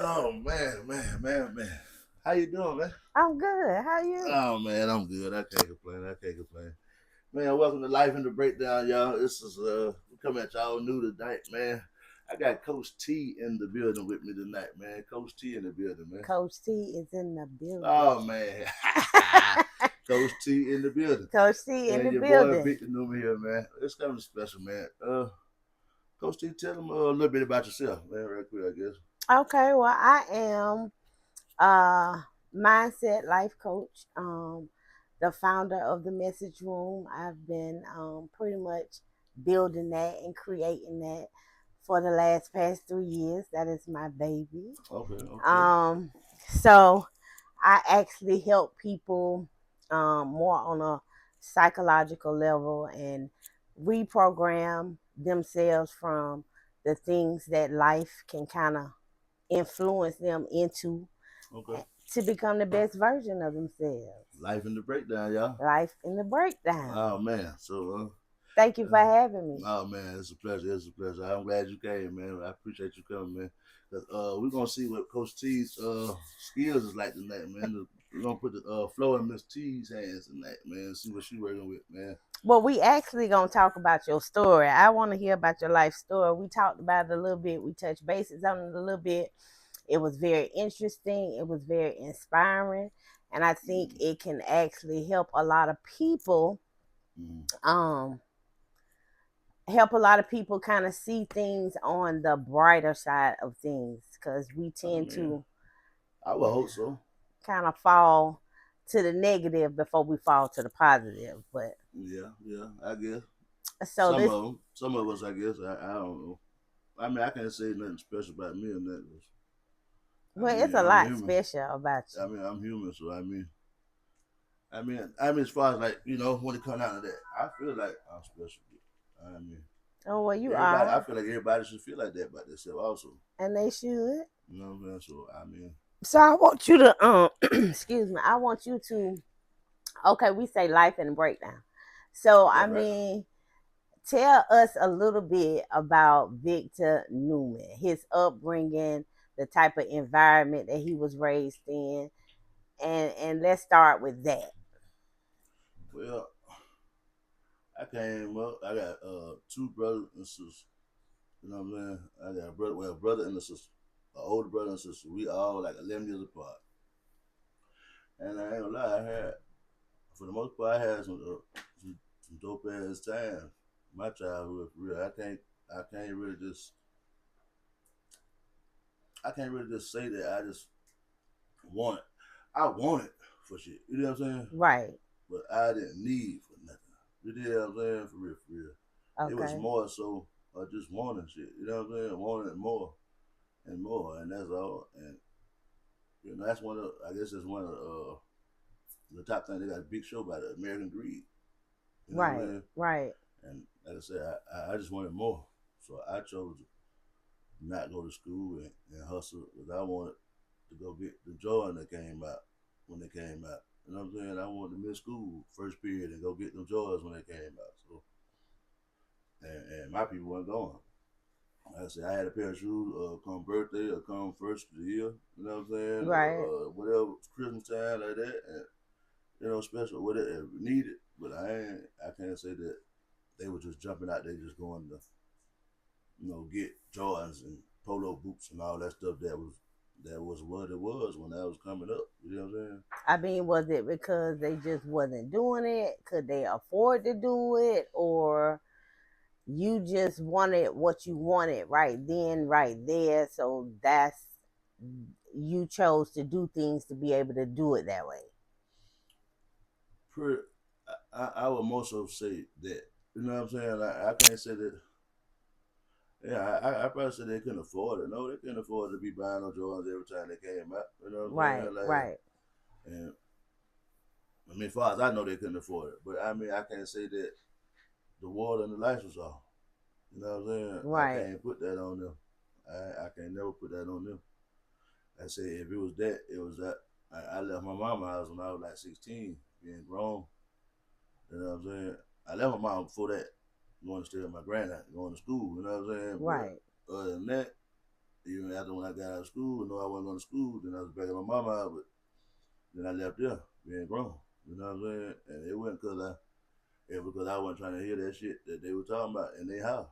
Oh man. How you doing, man? I'm good. How you? Oh man, I'm good. I can't complain. Man, welcome to Life in the Breakdown, y'all. This is we coming at y'all new tonight, man. I got Coach T in the building with me tonight, man. Coach T in the building, man. Coach T is in the building. Oh man. Coach T in the building. Coach T in And the your boy building. Victor Newman here, man. It's kind of special, man. Coach T, tell them a little bit about yourself, man, real quick, I guess. Okay, well, I am a mindset life coach, the founder of the message room. I've been pretty much building that and creating that for the past 3 years. That is my baby. Okay. Um, so I actually help people more on a psychological level and reprogram themselves from the things that life can kind of influence them into Okay. to become the best version of themselves. Life in the breakdown, y'all. Life in the breakdown. Oh man. So Thank you for having me. oh man, it's a pleasure. It's a pleasure. I'm glad you came, man. I appreciate you coming, man. 'Cause, we're gonna see what Coach T's skills is like tonight, man. We're gonna put the flow in Miss T's hands tonight, man. See what she working with, man. Well, we actually gonna talk about your story. I want to hear about your life story. We talked about it a little bit. We touched bases on it a little bit. It was very interesting. It was very inspiring, and I think it can actually help a lot of people. Um, help a lot of people kind of see things on the brighter side of things because we Oh tend man, to I would hope so. kind of fall to the negative before we fall to the positive. But Yeah, I guess so this, some of us, I guess, I don't know. I mean, I can't say nothing special about me or nothing. I well, it's mean, a I'm lot human. special about you. I'm human, so I mean, as far as like when it comes down to that, I feel like I'm special. I mean, Oh well, you everybody, I are, feel like everybody should feel like that about themselves, also. and they should. You know what I'm saying? So I mean, So I want you to excuse me. I want you to okay. We say life and breakdown. So yeah, I right. mean, tell us a little bit about Victor Newman, his upbringing, the type of environment that he was raised in, and let's start with that. Well, I came up. I got two brothers and sisters. You know what I'm saying? I got a brother and a sister, an older brother and sister. We all like 11 years apart. And I ain't gonna lie, I had for the most part, I had some dope ass time. My childhood, for real. I can't really just, I can't really just say that I just want it. I want it for shit. You know what I'm saying? Right. But I didn't need for nothing. You know what I'm saying? For real, for real. It was Okay. more so just wanting shit. You know what I'm saying? Wanting it more and more, and that's all. And that's one of, I guess, that's one of the top things. They got a big show about it, American Greed. You know what I'm Right. saying? Right. And like I said, I just wanted more. So I chose to not go to school and hustle because I wanted to go get the Jordan that came out when they came out. You know what I'm saying? I wanted to miss school first period and go get them Jordans when they came out. So and my people weren't going. Like I said, I had a pair of shoes come birthday or come first of the year. You know what I'm saying? Or Right. whatever Christmas time like that. And special whatever needed. But I can't say that they were just jumping out there just going to get Jordans and polo boots and all that stuff that was what it was when I was coming up. You know what I'm saying? I mean, was it because they just wasn't doing it? Could they afford to do it? Or you just wanted what you wanted right then, right there. So that's, you chose to do things to be able to do it that way. Pretty, I would more so say that. You know what I'm saying? I can't say that. Yeah, I probably said they couldn't afford it. No, they couldn't afford to be buying no Jordans every time they came out. You know what I'm Right, saying? Like, right, and I mean, as far as I know, they couldn't afford it. But I mean, I can't say that the water and the lights was off. You know what I'm saying? I right. can't put that on them. I can't never put that on them. I say if it was that, it was that. I left my mama's house when I was like 16, being grown. You know what I'm saying? I left my mom before that, going to stay with my granddad, going to school. You know what I'm saying? Right. But other than that, even after when I got out of school, I wasn't going to school. Then I was back at my mama house, but then I left there being grown. You know what I'm saying? And it wasn't because I wasn't trying to hear that shit that they were talking about in their house.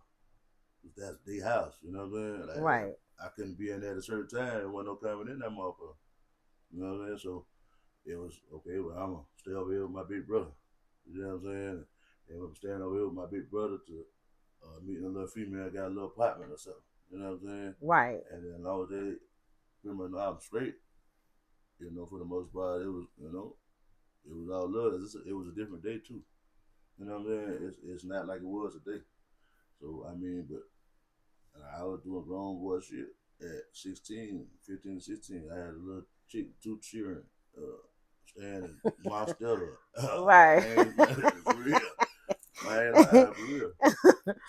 That's their house. You know what I'm saying? Like Right. I couldn't be in there at a certain time. There wasn't no coming in that motherfucker. You know what I'm saying? So it was okay. Well, I'm gonna stay over here with my big brother. You know what I'm saying? And I'm staying over here with my big brother to meeting a little female, got a little apartment or something. You know what I'm saying? Right. And then as long as they pretty much know I'm straight, for the most part, it was all love. It was a different day too. You know what I'm saying? It's not like it was today. So I mean, but I was doing grown boy shit at 16, 15, 16. I had a little chick, two cheering, staying in Monstella. Right. I ain't for real. I ain't lying for real.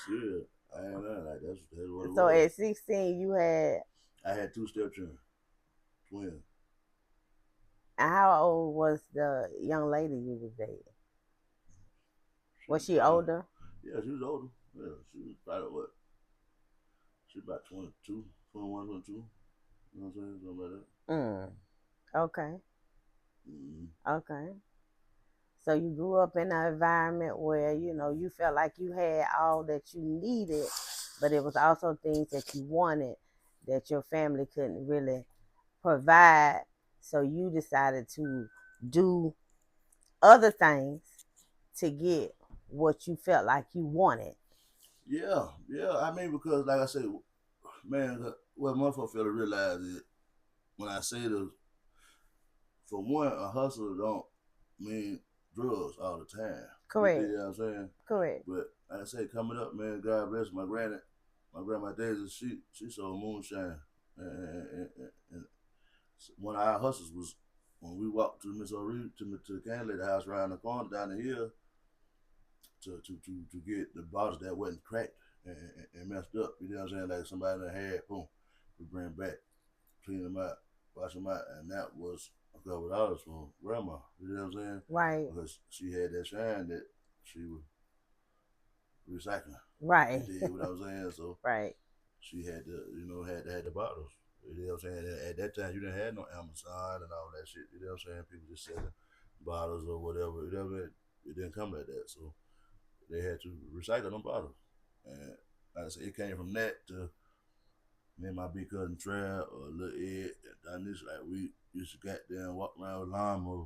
Shit, I ain't lying. Like that's what it So was. at 16, you had. I had two stepchildren, twins. How old was the young lady you was dating? Was she Probably, older? yeah, she was older. Yeah, she was probably what? She was about 22, 21, 22. You know what I'm saying? Something like that. Mm. Okay. Mm-hmm. Okay. So you grew up in an environment where you felt like you had all that you needed, but it was also things that you wanted that your family couldn't really provide. So you decided to do other things to get what you felt like you wanted. Yeah, yeah. I mean, because like I said, man, what motherfucker fail to realize is when I say this, for one, a hustler don't mean drugs all the time. You Correct. dig what I'm saying? Correct. But like I say, coming up, man, God bless my grandma Daisy, she sold moonshine, and one of our hustles was when we walked to Miss O'Reilly to the candy lady house around the corner down the hill to get the bottles that wasn't cracked and messed up. You know what I'm saying? Like somebody that had, boom, we bring back, clean them out, wash them out, and that was a couple dollars from grandma. You know what I'm saying? Right. Because she had that shine that she was recycling. You Right. did what I was saying? So Right. she had to, had to have the bottles. You know what I'm saying? At that time, you didn't have no Amazon and all that shit. You know what I'm saying? People just selling bottles or whatever. You know what I mean? It didn't come like that. So they had to recycle them bottles. And like I said, it came from that to me and my big cousin Trav or Lil Ed done this. Like we used to goddamn walk around with lawnmower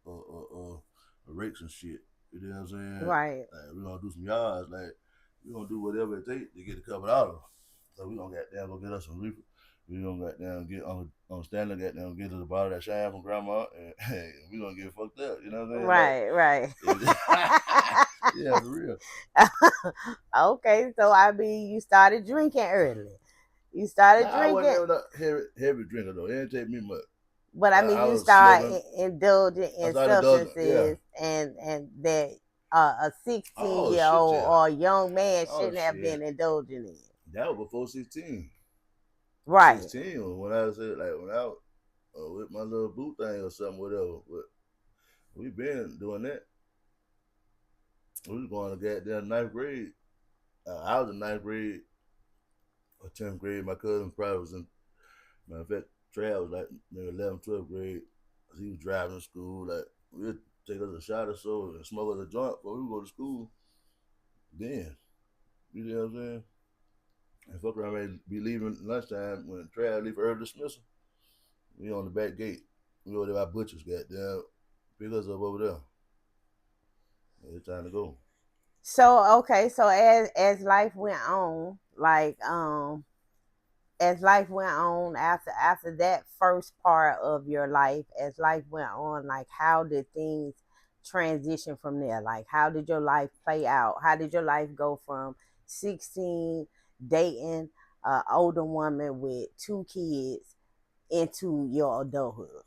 or rakes and shit. You know what I'm saying? Right. Like we gonna do some yards. Like we gonna do whatever it takes to get a couple dollars. So we gonna goddamn go get us some reefer. We gonna goddamn get on Stanley, goddamn get us a bottle of that shine from grandma, and hey, we gonna get fucked up. You know what I'm saying? Like, Right. Right. yeah, for real. Okay, so I mean, you started drinking early. You started Nah, I wasn't drinking, ever that heavy drinker though. It didn't take me much. but I mean, I you was start smoking. indulging I in started doing yeah. substances, and that a 16 Oh year shit, old yeah. or a young man Oh shouldn't have been shit. indulging in. That was before 16. Right. 16 was when I said like when I was with my little boot thing or something, whatever. But we been doing that. We was going to goddamn ninth grade. I was in ninth grade or 10th grade. My cousin probably was in, matter of fact, Trav was like maybe 11th, 12th grade. He was driving to school. Like, we'd take us a shot or so and smoke us a joint before we go to school. Then, you know what I'm saying? And fuck around, man, be leaving lunchtime when Trav leave for early dismissal. We on the back gate. We over there by Butcher's, goddamn. Pick us up over there. It's time to go. So okay, so as life went on, like as life went on after that first part of your life, as life went on, like how did things transition from there? Like how did your life play out? How did your life go from 16 dating an older woman with two kids into your adulthood?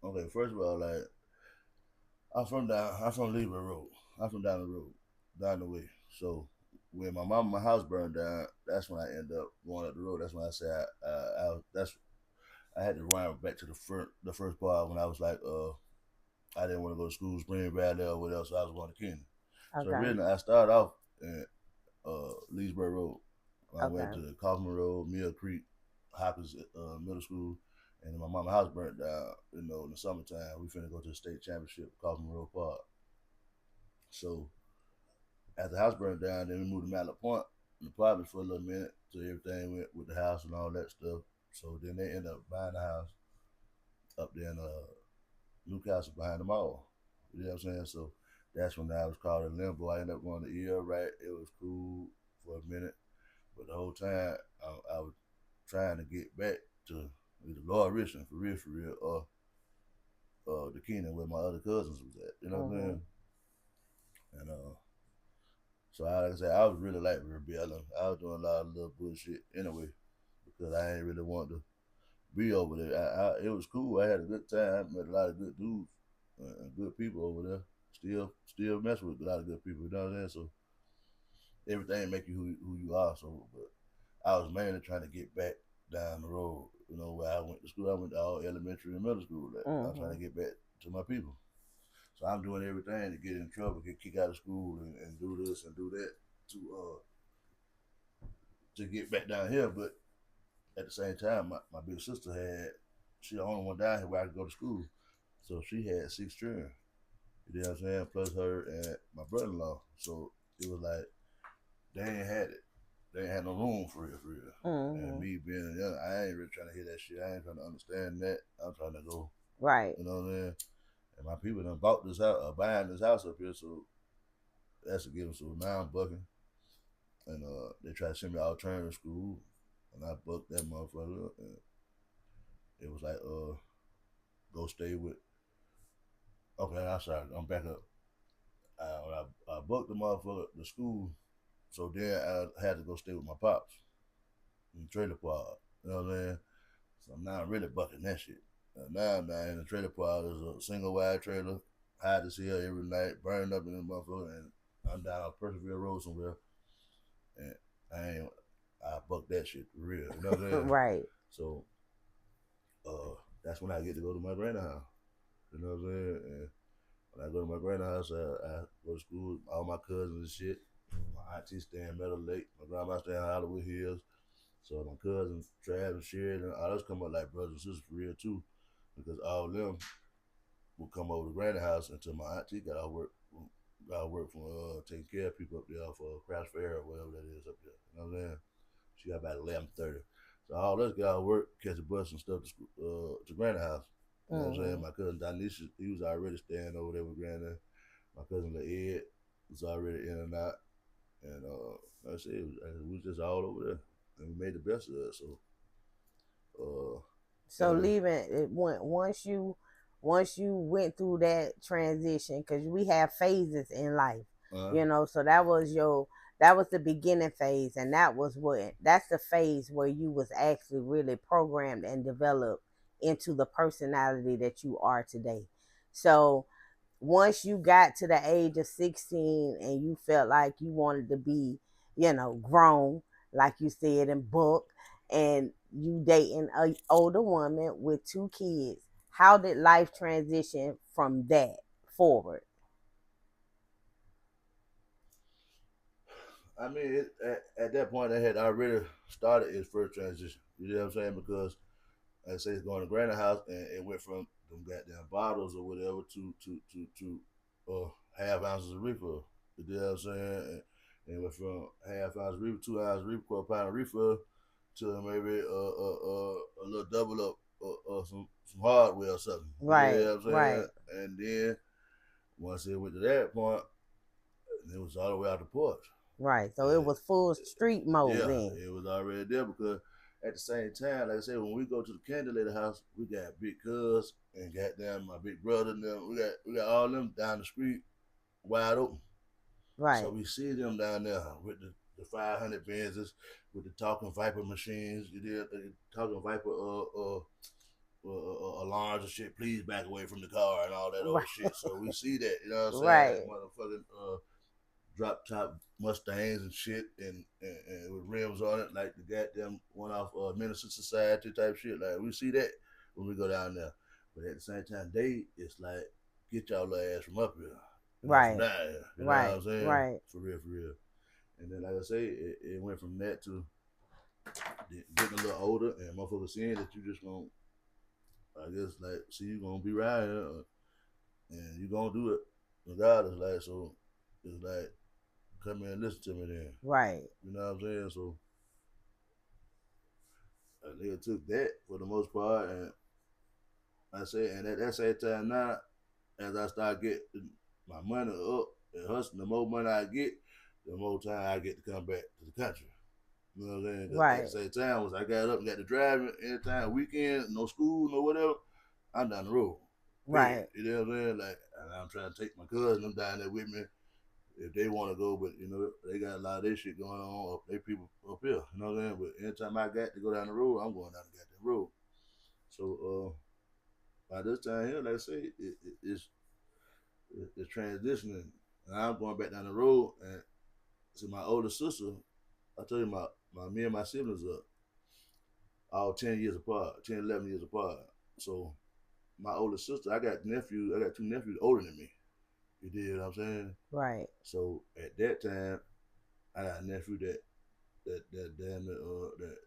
Okay, first of all, like, I'm from Libra Road. I'm from down the road, down the way. So when my house burned down, that's when I ended up going up the road. That's when I said I had to run back to the first part when I was like I didn't want to go to school, Spring Valley or whatever, so I was going to Kenny. So Okay. originally I started off and Leesburg Road. I went Okay. to Kaufman Road, Mill Creek, Hopkins Middle School, and then my mama's house burnt down. In the summertime, we finna go to the state championship, Kaufman Road Park. So after the house burned down, then we moved to Mallett Point, in the apartment for a little minute, so everything went with the house and all that stuff. So then they ended up buying the house up there in Newcastle behind the mall. You know what I'm saying? So that's when I was called in limbo. I ended up going to ER, right? It was cool for a minute, but the whole time I was trying to get back to either Lower Richmond for real, or the Keenan where my other cousins was at. You know what I'm Mhm. saying? And so like I said, I was really like rebelling. I was doing a lot of little bullshit anyway because I ain't really want to be over there. It was cool. I had a good time. I met a lot of good dudes and good people over there. Still mess with a lot of good people. You know what I'm saying? So everything make you who you are. So, but I was mainly trying to get back down the road. Where I went to school. I went to all elementary and middle school. Like, I was trying to Mhm. get back to my people. So I'm doing everything to get in trouble, get kicked out of school, and do this and do that to get back down here. But at the same time, my big sister she the only one down here where I could go to school. So she had 6 children. You know what I'm saying? Plus her and my brother in law. So it was like they ain't had it. They ain't had no room for real, for real. And Mhm. me being young, I ain't really trying to hear that shit. I ain't trying to understand that. I'm trying to go, Right. you know what I'm saying? And my people done bought this house, buying this house up here, so that's a given. So now I'm bucking, and they try to send me to alternative school, and I bucked that motherfucker, and it was like, go stay with. Okay, I'm sorry, I'm back up. I booked the motherfucker the school, so then I had to go stay with my pops in the trailer park. You know what I'm saying? So now I'm really bucking that shit. Now in the trailer park, there's a single wide trailer, hide to see her every night, burning up in the motherfucker, and I'm down on Percival Road somewhere, and I bucked that shit for real. You know what I'm saying? Right. So uh, that's when I get to go to my granny house. You know what I'm saying? And when I go to my granny house, I go to school with all my cousins and shit. My auntie stay in Meadow Lake. My grandma stay in Hollywood Hills. So my cousins, Trav and Sherry, and all those come up like brothers and sisters for real too. Because all of them would come over to Granny house until my auntie got out work from taking care of people up there for Craft Fair or whatever that is up there. You know what I'm saying? She got about 11:30. So all us got out work, catch a bus and stuff to Granny house. You know what I'm saying? Mhm. My cousin Donisha, he was already staying over there with Granny. My cousin Ed was already in and out. And like I said, we was just all over there. And we made the best of it. So uh, So anyway, leaving it once you went through that transition, because we have phases in life, uh, so that was the beginning phase, and that's the phase where you was actually really programmed and developed into the personality that you are today. So once you got to the age of 16 and you felt like you wanted to be, grown, like you said, and book, and you dating a older woman with 2 kids, how did life transition from that forward? I mean, at that point, I had already started its first transition. You know what I'm saying? Because like I say, it's going to Granny house, and it went from them goddamn bottles or whatever to half ounces of refill. You know what I'm saying? And it went from half ounce refill, 2 ounce refill, quarter pound of refill, to maybe a little double up some hardware or something. You Right, know what I'm saying? right, And then once it went to that point, it was all the way out the porch. right. So it And was full street mode yeah, then. it was already there because at the same time, like I said, when we go to the Candy Lady house, we got big cuz and goddamn my big brother and them. We got all them down the street wide open. So Right, we see them down there with the 500 Benzes, with the talking Viper machines. You did the talking Viper alarms and shit. Please back away from the car and all that right, old shit. So we see that, you know what I'm saying? right, Motherfucking drop top Mustangs and shit, and with rims on it, like the goddamn one off Minister Society type shit. Like we see that when we go down there, but at the same time, it's like get y'all ass from up here, from right, down here. You know what right, I'm saying? right. For real, for real. And then, like I say, it went from that to getting a little older, and motherfuckers seeing that you just gonna, I guess, like, see you gonna be right here, and you gonna do it regardless. Like, so it's like, come here and listen to me then. Right. You know what I'm saying? So a nigga took that for the most part, and I say, and at that same time now, as I start getting my money up and hustling, the more money I get, the more time I get to come back to the country. You know what I'm saying? 'Cause at Right. the same time, once I got up and got to driving, anytime, weekend, no school, no whatever, I'm down the road. Period. Right. You know what I'm saying? Like, and I'm trying to take my cousin, them down there with me if they want to go, but you know, they got a lot of their shit going on up, they people up here. You know what I'm saying? But anytime I got to go down the road, I'm going down the goddamn road. So by this time here, like I say, it's transitioning. And I'm going back down the road, and see my older sister. I tell you, my me and my siblings are all 10 years apart, 10, 11 years apart. So my older sister, I got nephews. I got two nephews older than me. You did what I'm saying? Right. So at that time, I got a nephew that damn that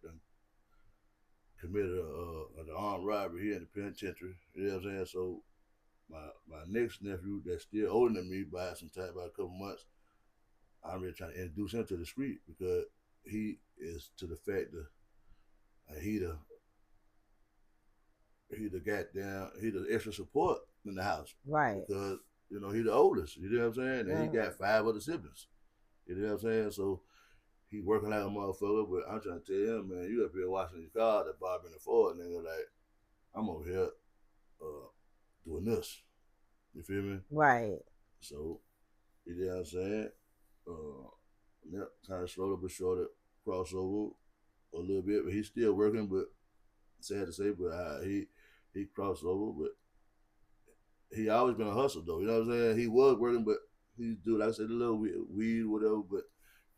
committed an armed robbery here in the penitentiary. You know what I'm saying? So my next nephew that's still older than me by some time, by a couple months, I'm really trying to introduce him to the street because he is to the fact that he the extra support in the house Right. because you know he the oldest. You know what I'm saying? And he Mm. got five other siblings. You know what I'm saying? So he working like a motherfucker, but I'm trying to tell him, man, you up here watching your car that Bob in the Ford, nigga. Like I'm over here uh, doing this. You feel me? Right. So you know what I'm saying? Yeah, kind of slowly but surely crossover a little bit, but he's still working. But sad to say, but he crossed over, but he always been a hustler though. You know what I'm saying? He was working, but he do like I said, a little weed, whatever. But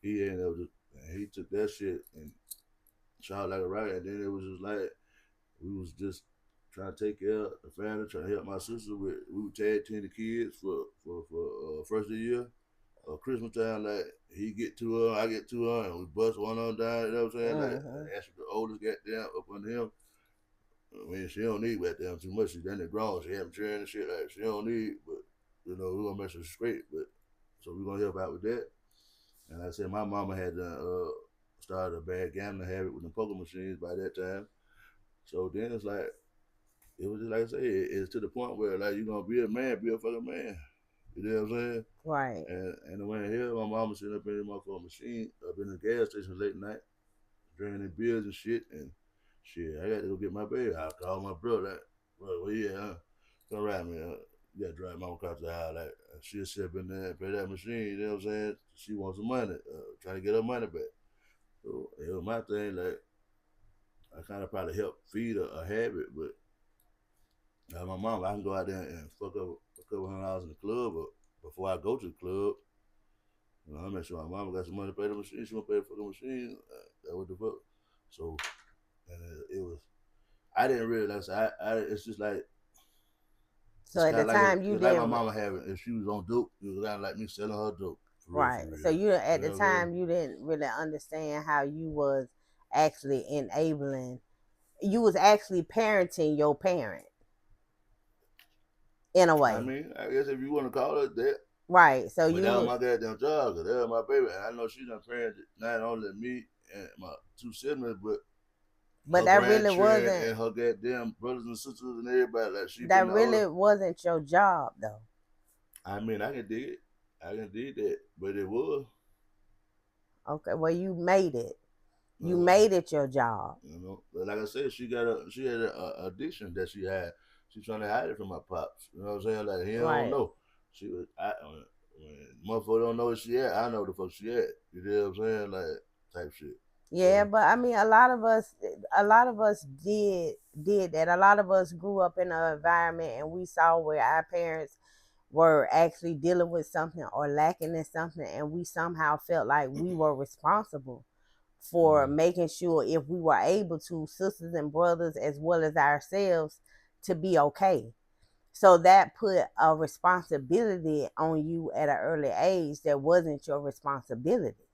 he ain't able to. He took that shit and shot like a rocket. And then it was just like we was just trying to take care of the family, trying to help my sister with. We would tag team the kids for first of the year. Christmas time, like he get to her, I get to her, and we bust one on down. You know what I'm saying? Like Mm-hmm. actually, the oldest got down up under him. I mean, she don't need that damn too much. She's done it grown. She having children and shit. Like she don't need, but you know we're gonna make her straight. But so we're gonna help out with that. And like I said, my mama had started a bad gambling habit with the poker machines by that time. So then it's like it was just like I say, it's to the point where like you're gonna be a man, be a fucking man. You know what I'm saying? Right. And the way here, my mama sitting up in the motherfucking machine, up in the gas station late night, drinking beers and shit. And shit, I got to go get my baby. I called my brother, like, bro, where you at? Huh? Come around me. You got to drive mama across the house. Like, she'll sit up in there and pay that machine. You know what I'm saying? She wants some money, trying to get her money back. So it was my thing. Like, I kind of probably helped feed a habit, but my mom, I can go out there and fuck up a couple $100 in the club, but before I go to the club, you know, I make sure my mama got some money to pay the machine. She want to pay the fucking machine. That what the fuck. So, and it was. I didn't realize. It's just like So it's at kind the of like time you it's like my didn't. mama having. If she was on dope, it was kind of like me selling her dope. For real, for Right. So real. you You at the know what I'm saying? time you didn't really understand how you was actually enabling. You was actually parenting your parent in a I way. mean, I guess if you want to call it that, Right. So but you that was was my goddamn job. Cause that was my baby, and I know she done parented not only me and my two siblings, but but her that really grandchildren wasn't and her goddamn brothers and sisters and everybody. Like she been that the older. really wasn't your job though. I mean, I can dig it. I can dig that, but it was. Okay. Well you made it. You Uh, made it your job. you know, but like I said, she had a addiction that she had. She's trying to hide it from my pops. You know what I'm saying? Like he don't Right. know. She was when motherfucker don't know where she at. I know the fuck she at. You know what I'm saying? Like type shit. Yeah, So but I mean a lot of us did that. A lot of us grew up in an environment and we saw where our parents were actually dealing with something or lacking in something and we somehow felt like we were responsible for mm, making sure if we were able to, sisters and brothers as well as ourselves, to be okay. So that put a responsibility on you at an early age that wasn't your responsibility.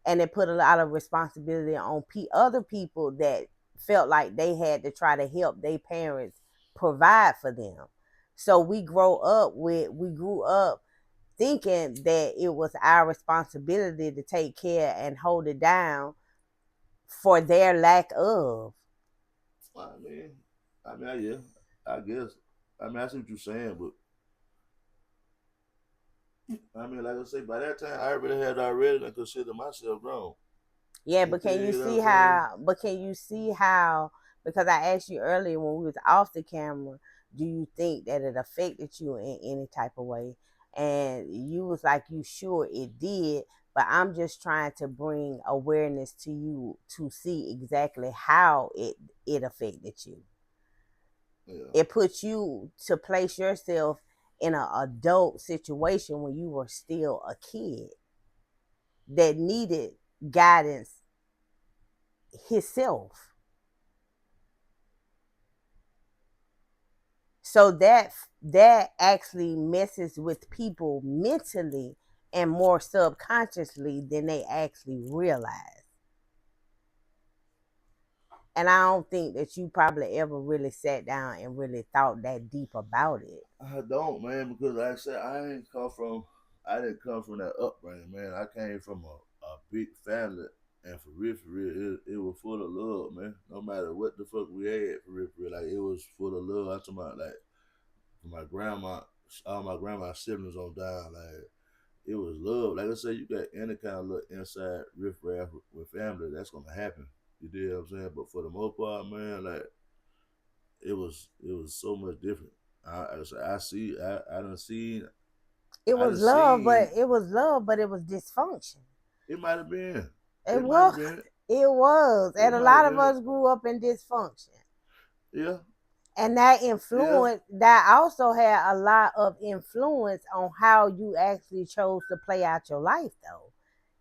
and it put a lot of responsibility on other people that felt like they had to try to help their parents provide for them. So we grew up thinking that it was our responsibility to take care and hold it down for their lack of. I mean, yeah, I guess. I mean, I see what you're saying, but I mean, like I say, by that time, I really had already considered myself grown. Yeah, You but can you know what see I'm saying? how? But can you see how? Because I asked you earlier when we was off the camera, do you think that it affected you in any type of way? And you was like, you sure it did, but I'm just trying to bring awareness to you to see exactly how it affected you. Yeah. It puts you to place yourself in an adult situation when you were still a kid that needed guidance himself. So that actually messes with people mentally and more subconsciously than they actually realize. And I don't think that you probably ever really sat down and really thought that deep about it. I don't, man, because like I said, I didn't come from that upbringing, man. I came from a big family, and for real, it was full of love, man. No matter what the fuck we had, for real, like it was full of love. I'm talking about like my grandma, all my grandma's siblings on down, like it was love. Like I said, you got any kind of little inside riff with family, that's gonna happen. You know what I'm saying? But for the most part, man, like it was so much different. I done seen It I was done love, seen but it was love, but it was dysfunction. it might have been. It It might was. have been. It was. It And a might have lot of been. us grew up in dysfunction. Yeah. And that Yeah. influence, that also had a lot of influence on how you actually chose to play out your life, though,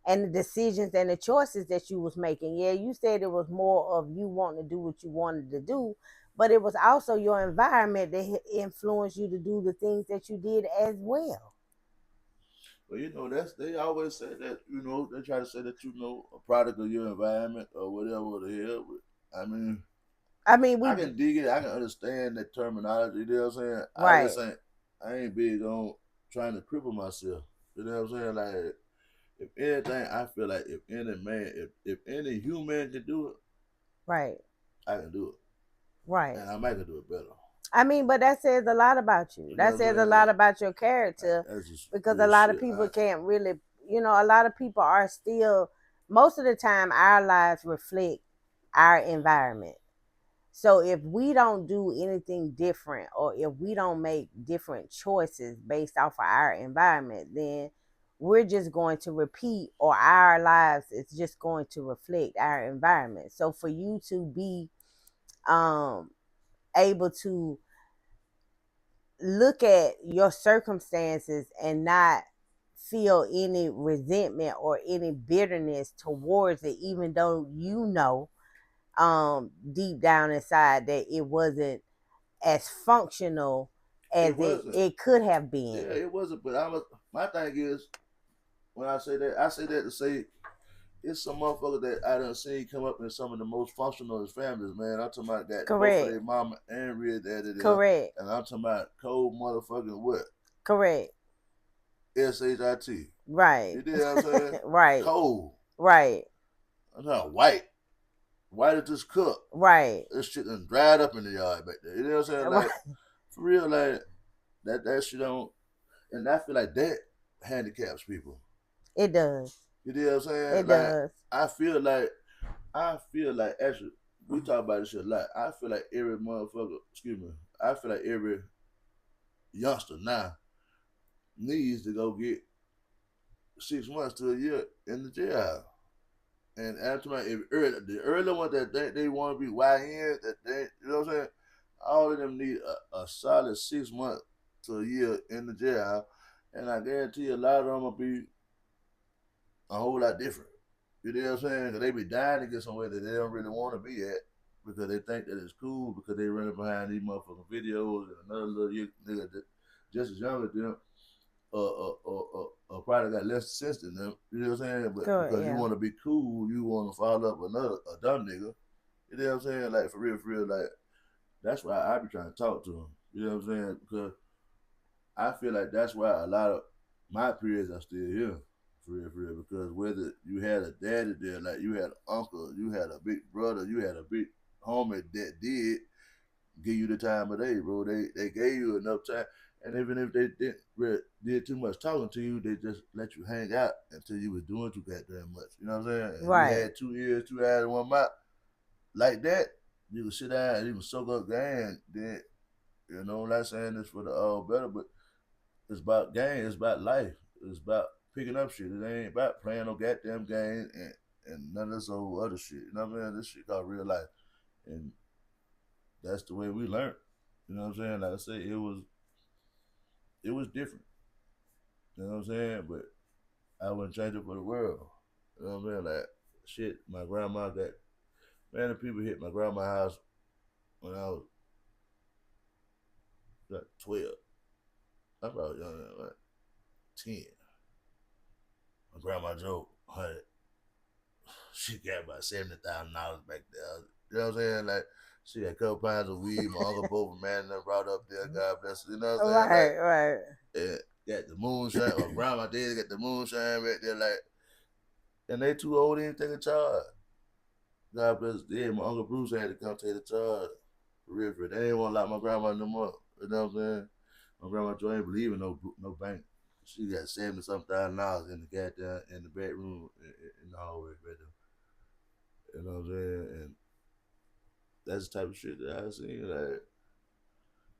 and the decisions and the choices that you was making. Yeah, you said it was more of you wanting to do what you wanted to do, but it was also your environment that influenced you to do the things that you did as well. But that's they always say that, they try to say that a product of your environment or whatever the hell. But I mean, I mean, I we can dig it. I can understand that terminology. You know what I'm saying? right, I ain't big on trying to cripple myself. You know what I'm saying? Like, if anything, I feel like if any human can do it, right, I can do it, right. and I might can do it better. I mean, but that says a lot about you. You know That what I'm says a saying? lot about your character, That's just because a real lot of shit. people can't really, a lot of people are still, most of the time, our lives reflect our environment. So if we don't do anything different, or if we don't make different choices based off of our environment, then we're just going to repeat, or our lives is just going to reflect our environment. So for you to be um able to look at your circumstances and not feel any resentment or any bitterness towards it, even though deep down inside that it wasn't as functional It as wasn't. it could have Yeah, been. it wasn't. But my thing is, when I say that to say it's some motherfuckers that I done seen come up in some of the most functional families, man. I'm talking about got both of Correct. their mama and real daddy there. Correct. And I'm talking about cold motherfucking what? Correct. SHIT. Right. You know what I'm saying? Right. Cold. Right. I'm talking white. White as this cook. Right. This shit done dried up in the yard back there. You know what I'm saying? Right. Like, for real, like, that shit don't. And I feel like that handicaps people. It does. You know what I'm saying? It Like, does. I feel like actually we talk about this shit a lot. I feel like every motherfucker, excuse me, I feel like every youngster now needs to go get 6 months to a year in the jail. And after my the early ones that think they want to be YN, that they, you know what I'm saying? All of them need a solid 6 months to a year in the jail, and I guarantee a lot of them will be a whole lot different. You know what I'm saying? Because they be dying to get somewhere that they don't really want to be at because they think that it's cool because they running behind these motherfucking videos and another little nigga that just as young as them probably got less sense than them. You know what I'm saying? But Correct. because you Yeah. want to be cool, you want to follow up a dumb nigga. You know what I'm saying? Like for real, like that's why I be trying to talk to him. You know what I'm saying? Because I feel like that's why a lot of my peers are still here. For real, because whether you had a daddy there, like you had an uncle, you had a big brother, you had a big homie that did give you the time of day, bro. They gave you enough time, and even if they didn't really did too much talking to you, they just let you hang out until you was doing too goddamn much. You know what I'm saying? And you Right. had 2 ears, 2 eyes, and one mouth like that. You could sit down and even soak up game. Then you know, I'm not saying this for the all better, but it's about game. It's about life. It's about picking up shit. It ain't about playing no goddamn game and none of this old other shit. You know what I mean? This shit called real life, and that's the way we learned. You know what I'm saying? Like I said, it was different. You know what I'm saying? But I wouldn't change it for the world. You know what I mean? Like shit, my grandma got man, the people hit my grandma's house when I was like 12. I was probably younger, like 10. My grandma drove 100. She got about $70,000 back there. You know what I'm saying? Like she had a couple pounds of weed. My uncle both man that brought up there. God bless her. You know what I'm saying? Like Right. Right. yeah, got the moonshine. My grandma did got the moonshine back there. Like and they too old to even take a charge. God bless them. My uncle Bruce had to come take the charge. For real, for real. They didn't want to lock my grandma no more. You know what I'm saying? My grandma Joe ain't believe in no bank. She got $70-something in the goddamn in the bedroom in the hallway right there. You know what I'm saying? And that's the type of shit that I seen. Like,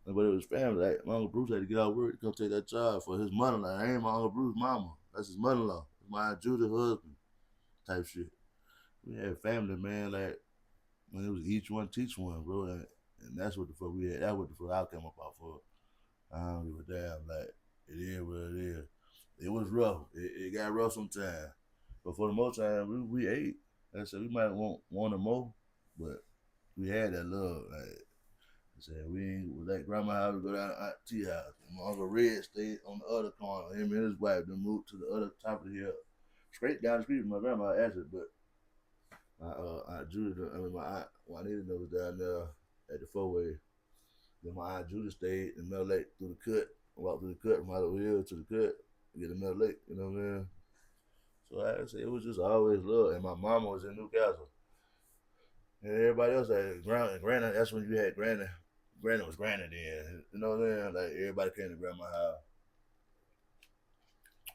but it was family. Like my uncle Bruce had to get out of work to come take that job for his mother-in-law. I ain't my uncle Bruce's mama. That's his mother-in-law. My Aunt Judith's husband. Type shit. We had family, man. Like when it was each one teach one, bro. And that's what the fuck we had. That's what the fuck I came up out for. I don't give a damn. Like it is what it is. It was rough. It got rough sometimes, but for the most time we ate. Like I said, we might want more, but we had that love. Like I said, we ain't with that grandma house. We go down to Aunt T house. And my uncle Red stayed on the other corner. Him and his wife then moved to the other top of the hill, straight down the street from my grandma actually. But my Aunt Judy, I mean my Aunt Juanita was down there at the four way. Then my Aunt Judy stayed in Mill Lake through the cut. Walked through the cut from Hollywood Hill to the cut to get to Mill Lake. You know what I mean? So like I said, it was just always love. And my mama was in Newcastle. And everybody else had granny. That's when you had granny. Granny was granny then. You know what I'm saying? Like everybody came to grandma's house.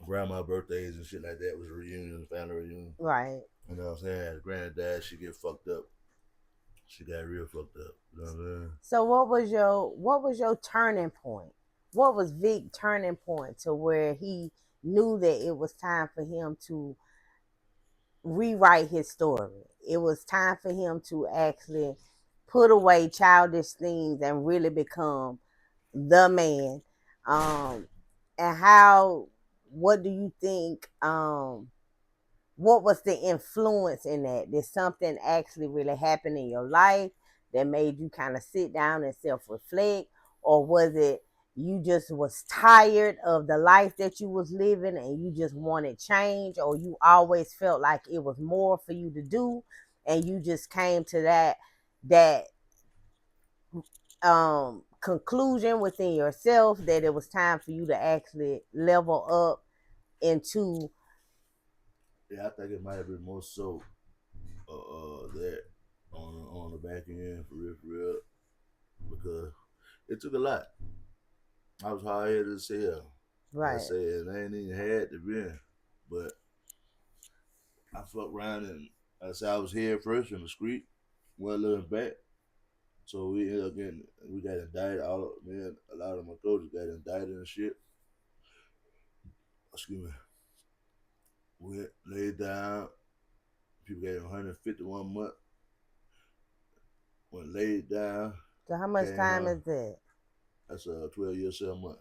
Grandma birthdays and shit like that was a reunion, family reunion. Right. You know what I'm saying? Granny died, she get fucked up. She got real fucked up. You know what I'm saying? So what was your turning point? What was Vic turning point to where he knew that it was time for him to rewrite his story? It was time for him to actually put away childish things and really become the man. And how what do you think what was the influence in that? Did something actually really happen in your life that made you kind of sit down and self-reflect? Or was it you just was tired of the life that you was living and you just wanted change? Or you always felt like it was more for you to do and you just came to that conclusion within yourself that it was time for you to actually level up into Yeah, I think it might have been more so that on the back end for real, because it took a lot. I was hard headed as hell. Like I right. said, I ain't even had to be, but I fucked around and I said I was here first in the street, well looking back. So we ended up we got indicted. All of man, a lot of my coaches got indicted and shit. Excuse me. Went laid down. People got 151 months. Went laid down. So how much Came time home. is that? That's a 12-year 7 month.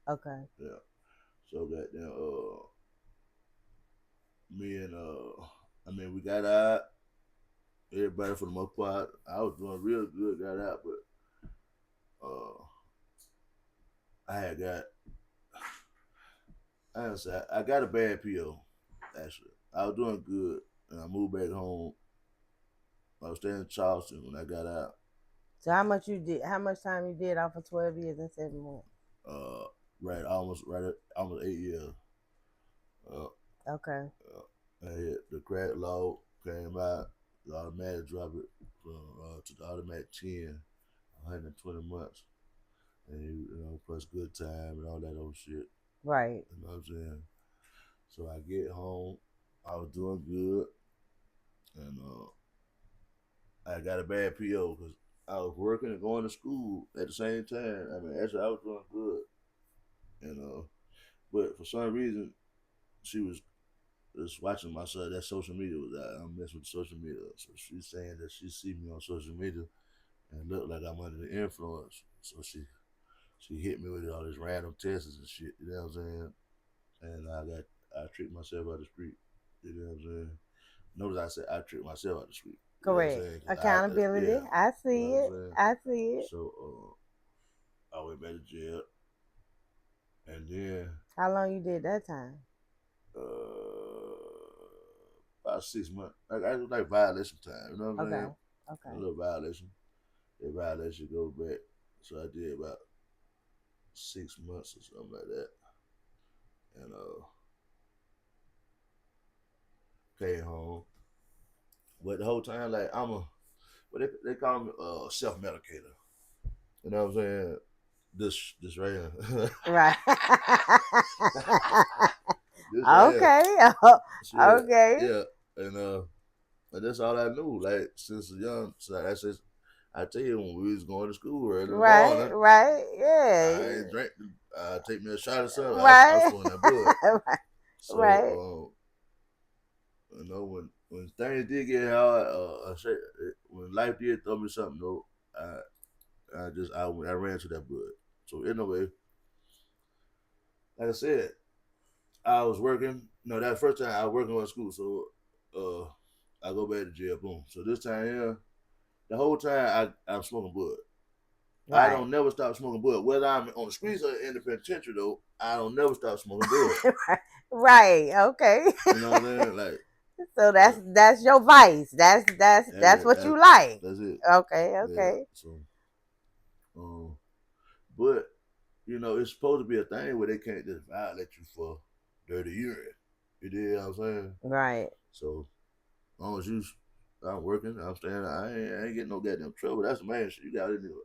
Okay. Yeah. So goddamn me and I mean we got out. Everybody for the most part. I was doing real good, got out, but I had got honestly, I got a bad PO. Actually, I was doing good, and I moved back home. I was staying in Charleston when I got out. So how much you did? How much time you did off of 12 years and 7 months? Uh, almost 8 years. Uh, Okay. I hit the crack law came out. The automatic drop it from to the automatic 10, 120 months, and plus good time and all that old shit. Right. You know what I'm saying? So I get home, I was doing good, and I got a bad PO because I was working and going to school at the same time. I mean, actually, I was doing good, and but for some reason, she was just watching my son. That social media was out. I'm messing with social media, so she's saying that she see me on social media and look like I'm under the influence. So she hit me with all these random tests and shit. You know what I'm saying? And I tricked myself out the street. You know what I'm saying? Notice I said I tricked myself out the street. You know what I'm Correct. saying? Cause Accountability. yeah. I You know see what I'm it. saying? I see it. So I went back to jail, and then How long you did that time? about 6 months. I was like violation time. You know what I'm Okay. saying? A Okay. little violation. That violation go back. So I did about 6 months or something like that, and came home. But the whole time, like what they call me self medicator. You know what I'm saying? This right here. Right. This right here. Okay. Shit. Okay. Yeah. And that's all I knew. Like since young, so I said, I tell you when we was going to school early in the Right. morning, Right. I Yeah. ain't drink. Take me a shot or something. I was Right. smoking that bud. Right. So when things did get hard, when life did throw me something, though, I ran to that bud. So anyway, like I said, I was working. No, that first time I was working on school, so I go back to jail. Boom. So this time here, the whole time I'm smoking bud. I Right. don't never stop smoking bud. Whether I'm on the streets or in the penitentiary, though, I don't never stop smoking bud. Right. Okay. You know what I'm saying? Like, So that's your vice. That's what that, you like. that's it. Okay. Yeah. Okay. So, but it's supposed to be a thing where they can't just violate you for dirty urine. You dig what I'm saying? Right. So, as long as I'm working, I'm staying. I ain't getting no goddamn trouble. That's the main shit. You got to do.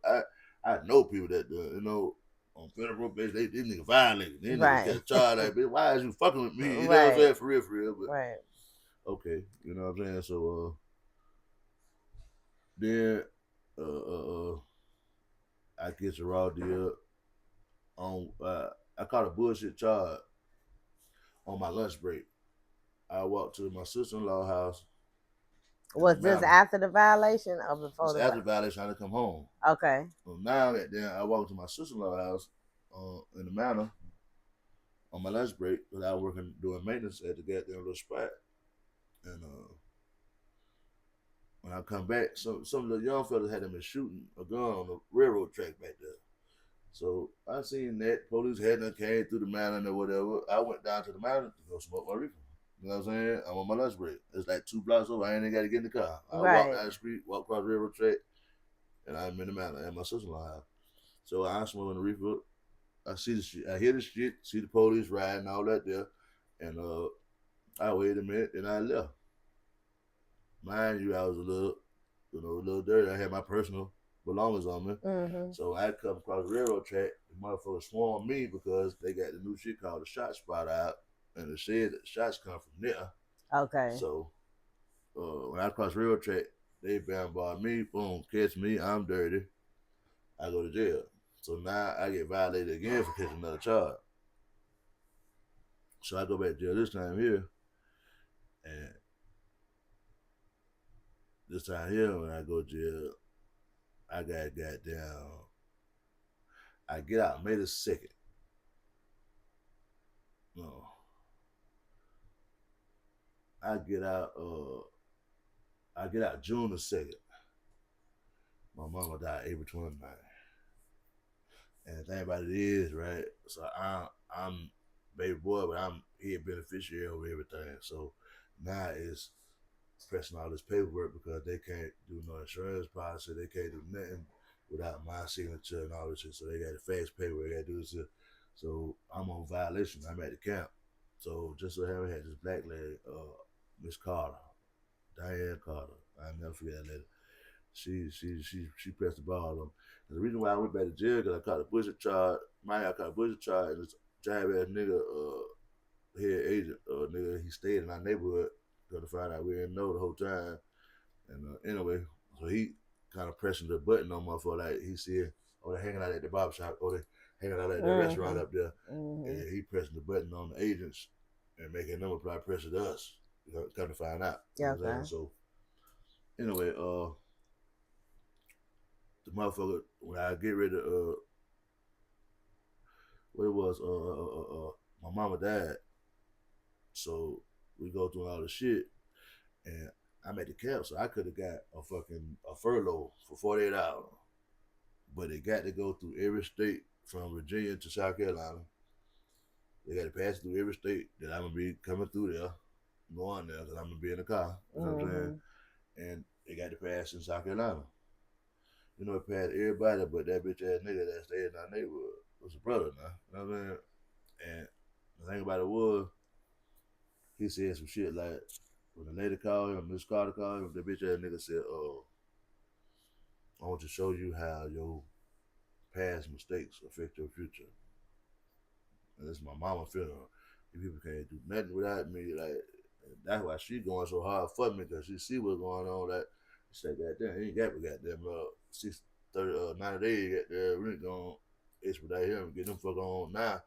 I know people that do. On federal base, they niggas violated. They niggas Right. catch charge like, bitch, why is you fucking with me? You know what I'm Right. saying? For real, for real. But Right. okay, you know what I'm saying. So then I get a raw deal on. I caught a bullshit charge on my lunch break. I walked to my sister-in-law house in the Was this mountain. after the violation or before It's the after the violation? violation. I didn't come home. Okay. So now that then I walked to my sister-in-law house in the mountain on my lunch break, because I was working doing maintenance at the goddamn little spot. And when I come back, some of the young fellas had them been shooting a gun on the railroad track back there. So I seen that police hadn't came through the mountain or whatever. I went down to the mountain to go smoke my reefer. You know what I'm saying? I'm on my lunch break. It's like 2 blocks over. I ain't even got to get in the car. I walk Right. down the street, walk across the railroad track, and I'm in the mountain at my sister-in-law house. So I'm smoking the reefer. I see the shit. I hear the shit. See the police riding all that there, and I waited a minute and I left. Mind you, I was a little dirty. I had my personal belongings on me. Mm-hmm. So I come across the railroad track. The motherfuckers swarm me because they got the new shit called the shot spot out, and it said that the shots come from there. Okay. So when I cross the railroad track, they bombard me. Boom, catch me. I'm dirty. I go to jail. So now I get violated again for catching another charge. So I go back to jail this time here, and this time here when I go to jail, I got down. I get out May the 2nd. No, I get out. I get out June the 2nd. My mama died April 29th. And the thing about it is, right? So I'm baby boy, but I'm he a beneficiary of everything. So now it's pressing all this paperwork because they can't do no insurance policy, they can't do nothing without my signature and all this shit. So they got to fast paperwork, they got to do this. So I'm on violation. I'm at the camp. So just so having had this black lady, Miss Carter, Diane Carter. I never forget that lady. She pressed the ball on. And the reason why I went back to jail because I caught a bullshit charge. I caught a bullshit charge and this jive ass nigga, head agent, nigga, he stayed in our neighborhood. Got to find out we didn't know the whole time. And anyway, so he kind of pressing the button on motherfucker like he said, oh they hanging out at the barber shop, oh they hanging out at the restaurant up there, and he pressing the button on the agents and making them apply pressure to us. You know, come to find out. You know what I'm saying? So anyway, the motherfucker when I get ready to what it was my mama died, so we go through all the shit, and I'm at the camp, so I could have got a furlough for 48 hours, but it got to go through every state from Virginia to South Carolina. They got to pass through every state that I'm gonna be coming through there, going there because I'm gonna be in the car. You know what I'm saying? And it got to pass in South Carolina. You know, it passed everybody, but that bitch ass nigga that stayed in our neighborhood was a brother now. You know what I'm saying? And the thing about it was, he said some shit like, when the lady called him, Miss Carter called him, the bitch ass nigga said, I want to show you how your past mistakes affect your future. And this is my mama feeling. You people can't do nothing without me. Like, and that's why she going so hard for me because she see what's going on. Like, she said, goddamn, he ain't got me goddamn 90 days, goddamn, we ain't going to expedite him and get them fuck on now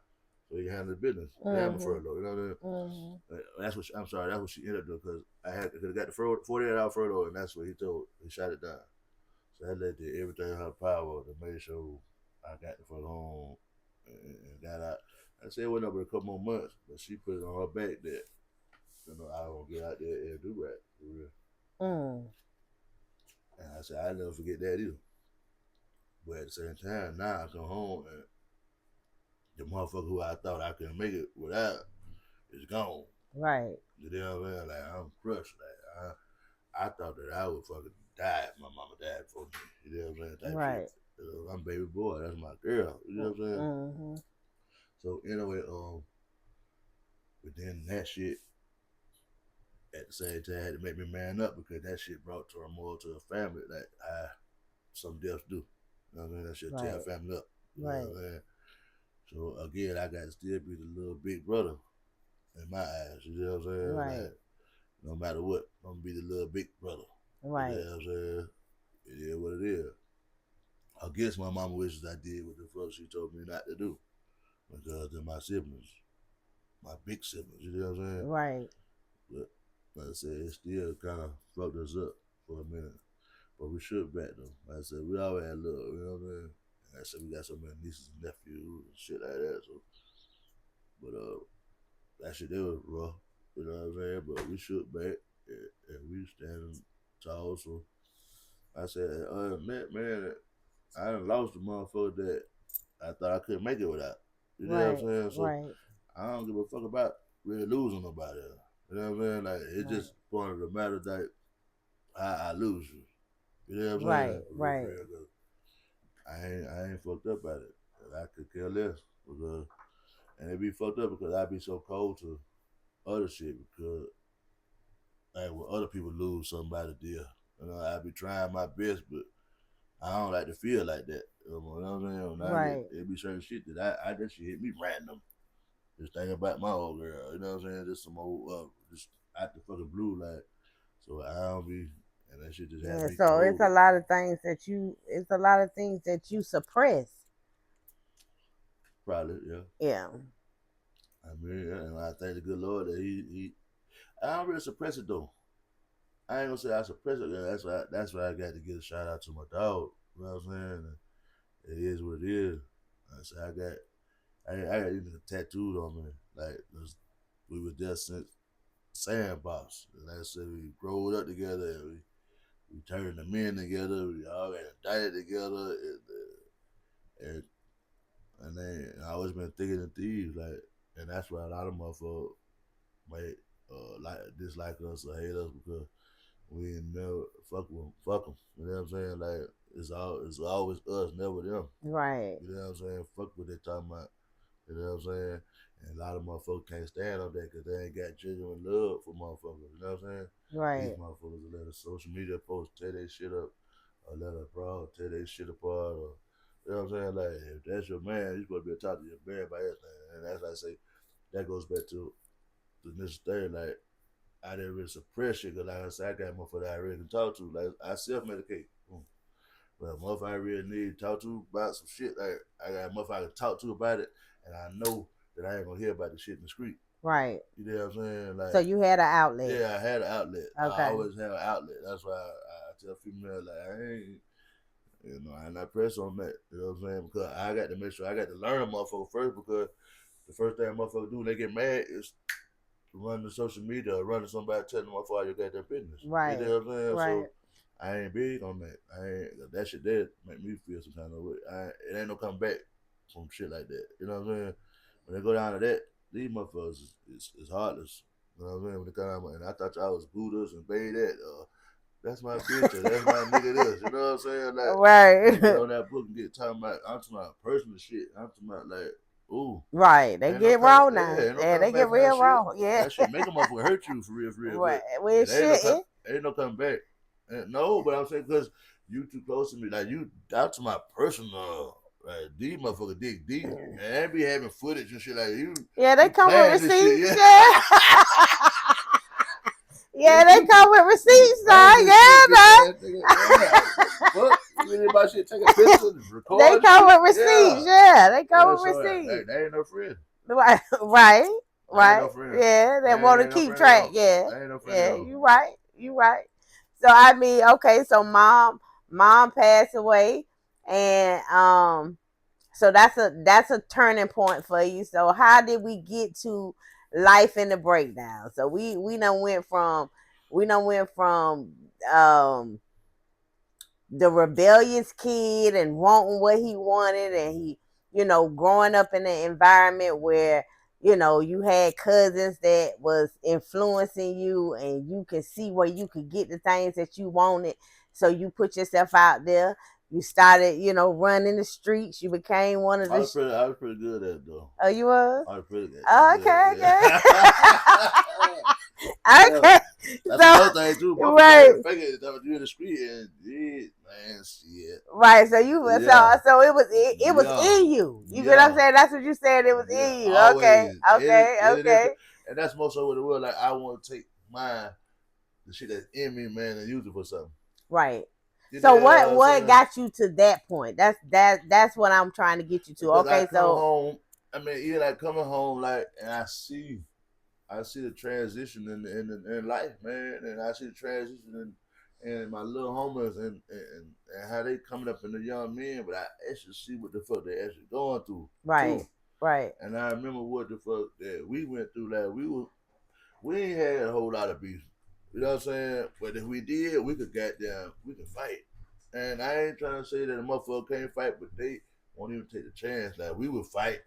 so he can handle the business. Damn a furlough, you know what I mean? That's what I'm sorry, that's what she ended up doing because I could have got the 48-hour furlough and that's what he shot it down. So I let did everything in her power to make sure I got the fuck home and got out. I said it went over a couple more months, but she put it on her back that I don't get out there and do right for real. And I said I never forget that either. But at the same time, now I come home and the motherfucker who I thought I couldn't make it without is gone. Right. You know what I mean? Like I'm crushed. Like I thought that I would fucking die if my mama died before me. You know what I'm saying? Type right. Shit. I'm baby boy. That's my girl. You know what I'm saying? So anyway, but then that shit at the same time had to make me man up because that shit brought turmoil to a family that some deaths do. You know what I mean? That shit tear a family up. You know what I mean? So again, I got to still be the little big brother in my eyes. You know what I'm saying? Right. Like, no matter what, I'm gonna be the little big brother. Right. You know what I'm saying? It is what it is. I guess my mama wishes I did what the fuck she told me not to do. Because they're my siblings. My big siblings, you know what I'm saying? Right. But like I said, it still kind of fucked us up for a minute. But we shook back though. Like I said, we always had love, you know what I mean? And I said we got so many nieces and nephews and shit like that. So, but that shit, it was rough, you know what I'm saying? But we shook back and we standing tall. So I said, other than that, man, I done lost the motherfucker that I thought I couldn't make it without. You know what I'm saying? So I don't give a fuck about really losing nobody else. You know what I'm saying? Like it's just part of the matter that I lose you. You know what I'm saying? Right. I ain't fucked up at it. I could care less because and it be fucked up because I be so cold to other shit because like when other people lose somebody dear, I be trying my best, but I don't like to feel like that. You know what I'm saying? Right. It be certain shit that I that shit hit me random. Just thinking about my old girl, you know what I'm saying? Just some old, just out the fucking blue, like, so I don't be, and that shit just has me. So it's a lot of things that you suppress. Probably, yeah. Yeah. I mean, and I thank the good Lord that I don't really suppress it though. I ain't gonna say I suppress it. That's why I got to give a shout out to my dog. You know what I'm saying? And it is what it is. I said I got even tattooed on me. Like we was just since sandbox. And like I said, we growed up together and we turned the men together. We all got indicted together. And then I always been thinking of thieves. Like and that's why a lot of motherfuckers might like dislike us or hate us because we ain't never fuck them. You know what I'm saying? Like it's always us, never them. Right. You know what I'm saying? Fuck what they talking about. You know what I'm saying? And a lot of motherfuckers can't stand on that because they ain't got genuine love for motherfuckers. You know what I'm saying? These Right. motherfuckers will let a social media post tear their shit up, or let a bro tear their shit apart, or you know what I'm saying? Like if that's your man, you supposed to be talking to your man about everything. And as I say, that goes back to this thing. Like I didn't really suppress shit because, like I said, I got motherfuckers that I really can talk to. Like I self medicate. But motherfucker I really need to talk to about some shit, like I got a motherfucker I can talk to about it, and I know that I ain't gonna hear about the shit in the street. Right. You know what I'm saying? So Like, you had an outlet. yeah, I had an outlet. I Okay. always have an outlet. That's why I tell females like I ain't, I'm not pressed on that. You know what I'm saying? Because I got to make sure I got to learn a motherfucker first because the first thing a motherfucker do when they get mad is run the social media or run to somebody telling them motherfucker you got their business. Right. You know what I'm saying? Right. So I ain't big on that. I ain't that shit there make me feel some kind of way. It ain't no come back from shit like that. You know what I'm saying? When they go down to that, these motherfuckers is heartless. You know what I'm saying? When they come down, and I thought y'all was Buddhas and Bay that. That's my bitch or that's my nigga this. You know what I'm saying? Like Right. get on that book and get talking about I'm talking about personal shit. I'm talking about like, ooh. Right. They Ain't no get raw now. ain't no Yeah, coming they back get from that real shit. raw. Yeah. That shit make a motherfucker hurt you for real. Right. But Well, it ain't shit. ain't no coming back. No, but I'm saying because you too close to me. Like you, that's my personal. Like these motherfuckers dig deep, and they be having footage and shit like you. Yeah, they You come with plan this shit, receipts. yeah. Yeah. Yeah, you, they come with you receipts, plan dog. this shit, Yeah, bitch ass nigga. Yeah, what the fuck? You really about shit? Taking pictures, they recording come shit. with Yeah, receipts. Yeah, they come yeah. with So receipts. they ain't no friend. Right, right, They ain't right. no friend. Yeah, they want They to ain't no keep friend at track. all. Yeah, They ain't no friend at yeah. all. You right. You right. So I mean, okay. So mom passed away, and so that's a turning point for you. So how did we get to life in the breakdown? So we done went from um the rebellious kid and wanting what he wanted, and he, growing up in an environment where, you had cousins that was influencing you, and you can see where you could get the things that you wanted. So you put yourself out there. You started, running the streets. You became one of the. I was pretty good at it though. Oh, you was. I was pretty good. Oh, Good. okay, okay. Yeah. Yeah. Okay. That's So another thing too. Motherfucker right. ain't fake it that you in the street and yeah, man, shit. Right, so you Yeah. so it was Yeah. in you. You get what I'm Yeah. saying? That's what you said. It was Yeah. in you. Okay, Always. okay, okay. And that's most of what it was. Like I want to take the shit that's in me, man, and use it for something. Right. You know So what I'm what saying? got you to that point? That's what I'm trying to get you to. Because I Okay, come so home. I mean, even like coming home, like, and I see the transition in life, man, and I see the transition in my little homies and how they coming up in the young men, but I actually see what the fuck they actually going through right, too. right, And I remember what the fuck that we went through. Like we ain't had a whole lot of beef. You know what I'm saying? But if we did, we could fight. And I ain't trying to say that a motherfucker can't fight, but they won't even take the chance. Like we would fight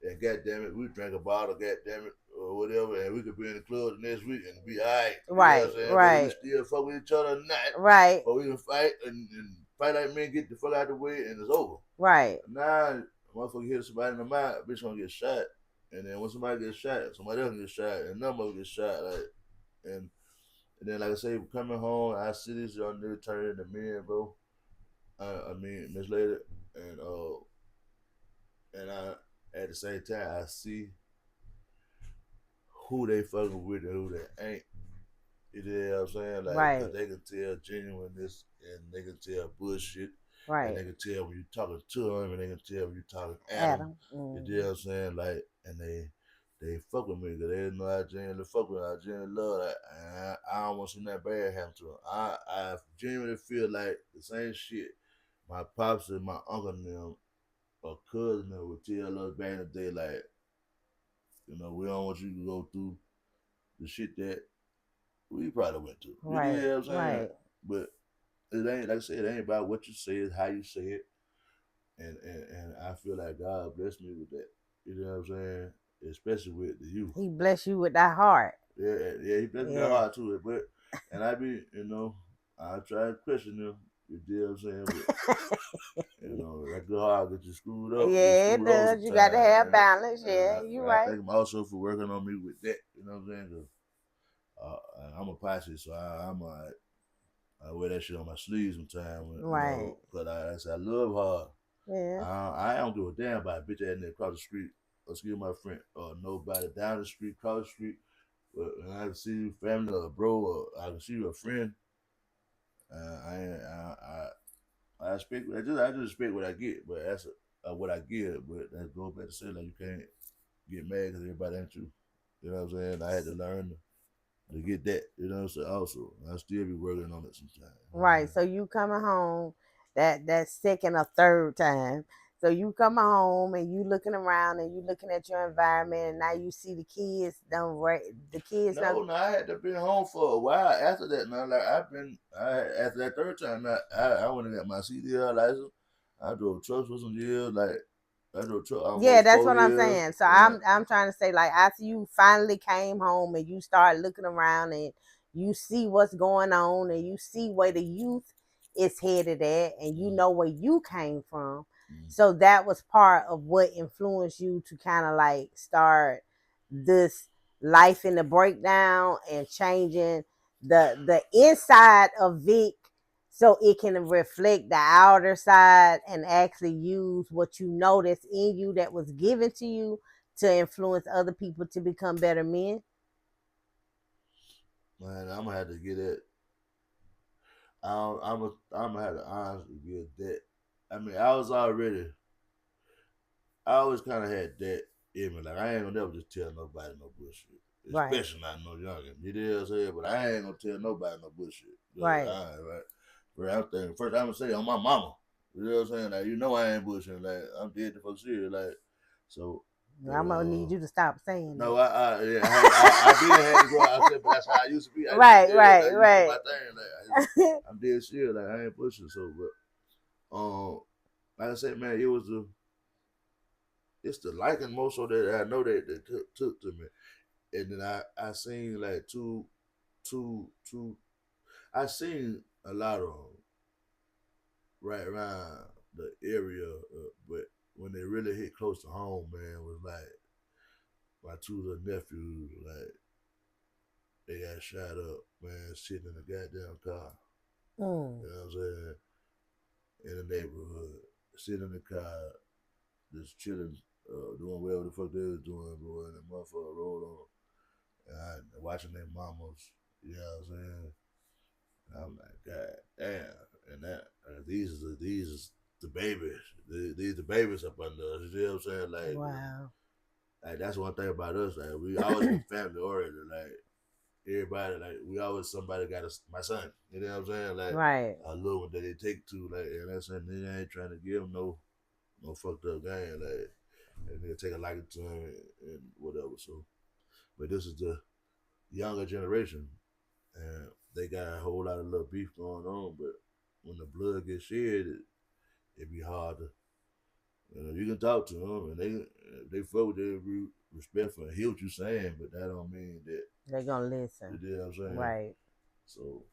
and goddamn it, we drank a bottle, goddamn it, or whatever, and we could be in the club the next week and be alright. You know what I'm right, saying? Whether we right, still fuck with each other or not, right, or we can fight and fight like men, get the fuck out of the way, and it's over. right, Nah, motherfucker hit somebody in the mouth, bitch gonna get shot. And then when somebody gets shot, somebody else gets shot, and another mother gets shot. And then like I say, coming home, I see this young nigga turning into men, bro. I mean, Miss Lady, and I at the same time I see who they fucking with and who they ain't. You know what I'm saying? Like, cause right, they can tell genuineness and they can tell bullshit and right. they can tell when you talking to them and they can tell when you talking at them. Adam. You know what I'm saying? Like, and they fuck with me because they know I genuinely fuck with them. I genuinely love that. And I don't want to see that bad happen to them. I genuinely feel like the same shit my pops and my uncle and them or cousin them would tell us back in the day, like, we don't want you to go through the shit that we probably went through. You Right, know what I'm saying? right, But it ain't like I said, it ain't about what you say, it's how you say it. And I feel like God blessed me with that. You know what I'm saying? especially with the youth. He bless you with that heart. Yeah, he blessed me hard too. But and I be, I try to question him. You know what I'm saying? But that good heart get you screwed up. Get Yeah, it screwed over does. You got to have sometimes. balance. Yeah, you I right. thank him also for working on me with that. You know what I'm saying? 'Cause, I'm a posse, so I wear that shit on my sleeves sometimes. Right. Cause I say I love hard. Yeah. I don't give a damn about a bitch ass nigga across the street. Excuse my friend, or nobody down the street, across the street. But when I can see you family or a bro, or I can see you a friend, I expect I just expect what I get, but that's what I get. But that goes back to saying like you can't get mad because everybody ain't you. You know what I'm saying? I had to learn to get that. You know what I'm saying? Also, I still be working on it sometimes. Right. So you coming home that second or third time. So you coming home and you looking around and you looking at your environment and now you see the kids don't right the kids don't. No, I had to be home for a while after that. Now, like after that third time, I went and got my CDL license. I drove trucks for some years. Like I drove truck Yeah, almost that's 4 what I'm years. saying. So I'm trying to say like after you finally came home and you start looking around and you see what's going on and you see where the youth is headed at and you know where you came from. So that was part of what influenced you to kind of like start this life in the breakdown and changing the inside of Vic so it can reflect the outer side and actually use what you noticed in you that was given to you to influence other people to become better men. Man, I'm gonna have to get it. I'm gonna have to honestly get that. I mean, I always kind of had that in me. Like I ain't gonna never just tell nobody no bullshit, Right. especially not no younger. You know what I'm saying? But I ain't gonna tell nobody no bullshit. Right. All right. But I'm thinking first, I'm gonna say on my mama. You know what I'm saying? Like I ain't bullshitting. Like I'm dead to fuck serious. Like so. But I'm gonna need you to stop saying no, that. I did have to go out. I said, but that's how I used to be. Right, I right, used to do right. my thing. Like I'm dead serious. Like I ain't pushing. So, but like I said, man, it's the liking most so that I know that took to me. And then I seen like two. I seen a lot of them right around the area, but when they really hit close to home, man, was like my two little nephews, like they got shot up, man, sitting in a goddamn car. Mm. You know what I'm saying? In the neighborhood, sitting in the car, just chilling, doing whatever the fuck they was doing, bro, and the motherfucker rolled on. And watching their mamas, you know what I'm saying? And I'm like, God damn. And these is the babies. These the babies up under us. You know what I'm saying? Wow. Like that's one thing about us. Like we always been family oriented. Like everybody, like we always somebody got my son. You know what I'm saying? Like Right. a little one that they take to, like, and that's something they ain't trying to give them no fucked up game, like, and they take a liking to him and whatever. So, but this is the younger generation, and they got a whole lot of little beef going on. But when the blood gets shed, it be hard to, you can talk to them, and they fuck with their respectful and hear what you're saying, but that don't mean that They're gonna listen. you know what I'm saying. Right. So,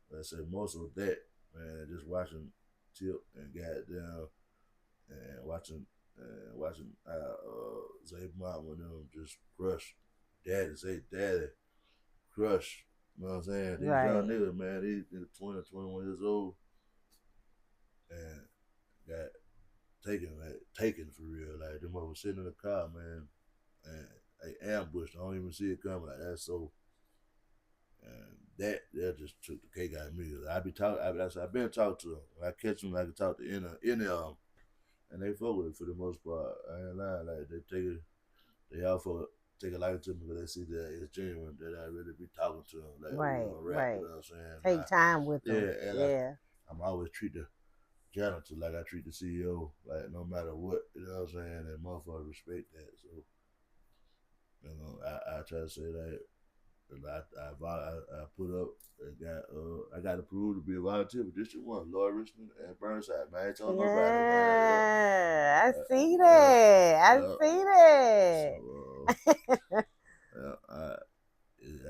like I said, most of that, man, just watching Tip and goddamn and watching Zay Mott with them just crush daddy crush. You know what I'm saying? These young Right. niggas, man, these 20, 21 years old and got taken for real. Like them motherfuckers sitting in the car, man, and they ambushed. I don't even see it coming. Like that's so. And that just took the cake out of me. I've been talking to them. When I catch them, I can talk to any of them, and they fuck with it for the most part. I ain't lying. Like they all for take a liking to me because they see that it's genuine. That I really be talking to them. Like we Right. gonna rap. Right. You know what I'm saying? Take time with them. Yeah, and Yeah. I'm always treat the janitor like I treat the CEO. Like no matter what, you know what I'm saying? And motherfuckers respect that. So I try to say that And I put up and I got approved to be a volunteer for District 1, Lloyd Richmond and Burnside. Man, I ain't told nobody, man. Yeah, I see Uh, that. I uh, see so, that.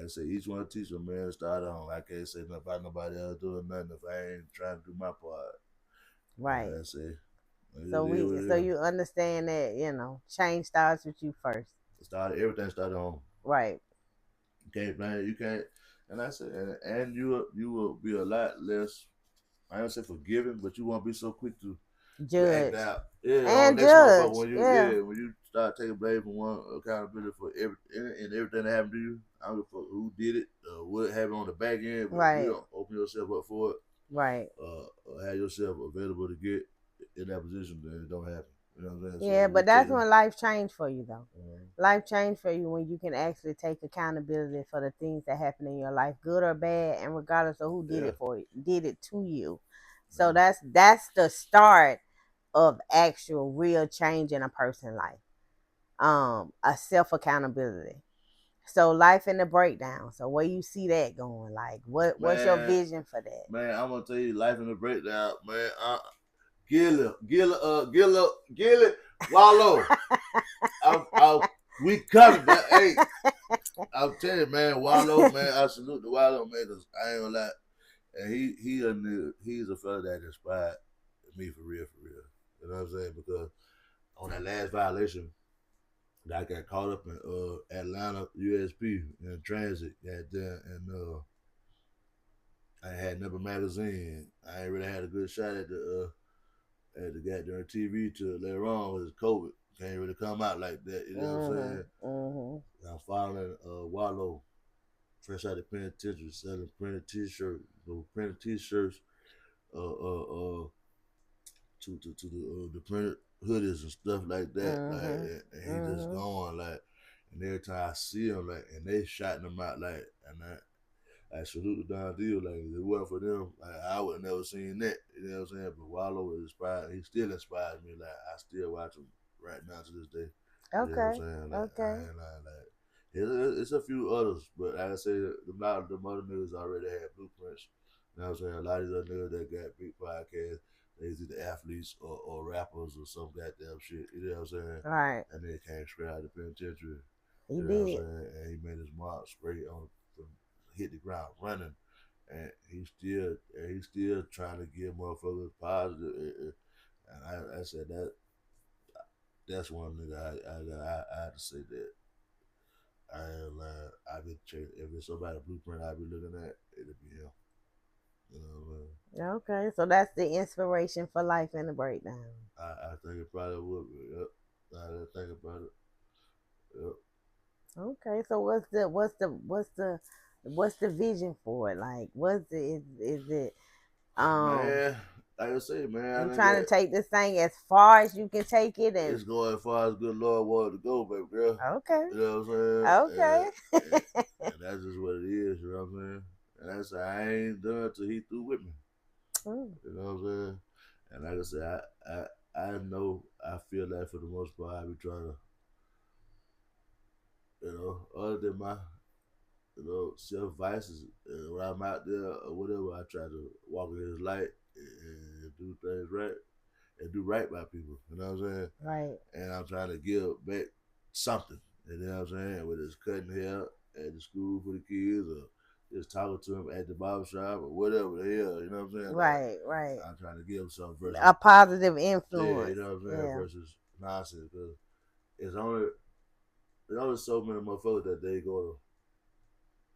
I say each one teacher, man, start on. I can't say nothing about nobody else doing nothing if I ain't trying to do my part. Right. I say, So you understand that, change starts with you first. Everything started on. Right. You can't blame. You can't. And I said, and you will be a lot less. I don't say forgiving, but you won't be so quick to act Judge. out. Yeah, on And next motherfucker judge. when Yeah. you start taking blame for one, accountability for everything that happened to you. I don't give a fuck who did it, what happened on the back end, but if you Right. don't open yourself up for it, Right. or have yourself available to get in that position, then it don't happen. You know what I'm saying? So Yeah, you but take that's them. when life changed for you, though. Life changed for you when you can actually take accountability for the things that happen in your life, good or bad, and regardless of who did Yeah, it for you, did it to you. So yeah. that's the start of actual real change in a person's life. A self accountability. So life in the breakdown. So where you see that going? Like what's your Man, vision for that? man, I'm gonna tell you, life in the breakdown, man. Gilly, Wallow. We coming, man. Hey, I'm telling you, man, Wallow, man. I salute the Wallow, man, because I ain't gonna lie. And he's a fella that inspired me for real, for real. You know what I'm saying? Because on that last violation, I got caught up in Atlanta USP in transit, goddamn, and I had Number magazine. I ain't really had a good shot at the goddamn TV till later on with COVID. Can't really come out like that. You know what I'm saying? I'm following Wallow, fresh out of the penitentiary, selling printed T-shirts, printed T-shirts, to the printed hoodies and stuff like that. Like, and he just going like, and every time I see him, like, and they shouting him out like, and I salute the Don Deal. Like, if it wasn't for them, I would have never seen that. You know what I'm saying? But Wallow inspired. He still inspires me. Like, I still watch him right now to this day. You know what I'm Okay. saying? Like, I Okay. ain't lying. Like, it's a few others, but like I say, a lot of the other niggas already had blueprints. You know what I'm saying? A lot of these other niggas that got big podcasts, they either athletes or rappers or some goddamn shit. You know what I'm saying? All right. And they came straight out of the penitentiary. He You know what I'm did. saying? And he made his mark straight on from hit the ground running, and he's still trying to give motherfuckers positive. And I said that's one nigga I had to say that I ain't lying. I be checking if it's somebody blueprint I be looking at, it'll be him. You know what I mean? Okay. So that's the inspiration for life in the breakdown. I think it probably would be. Yep. I didn't think about it. Yep. Okay. So what's the vision for it? Like is it um Man, like I say, man, I you done trying got to take this thing as far as you can take it and it's going as far as good Lord wanted to go, baby girl. okay. You know what I'm saying? Okay. And that's just what it is, you know what I'm saying? And that's I ain't done till he through with me. Mm, You know what I'm saying? And like I said, I know I feel that for the most part I be trying to, other than my, self vices, when I'm out there or whatever, I try to walk in his light and do things right and do right by people. You know what I'm saying? right. And I'm trying to give back something. You know what I'm saying? Whether it's cutting hair at the school for the kids or just talking to them at the barber shop or whatever the hell, you know what I'm saying? Like, Right, right. I'm trying to give something versus, A positive yeah, influence. you know what I'm saying, Yeah. versus nonsense. Because it's only, there's only so many motherfuckers that they go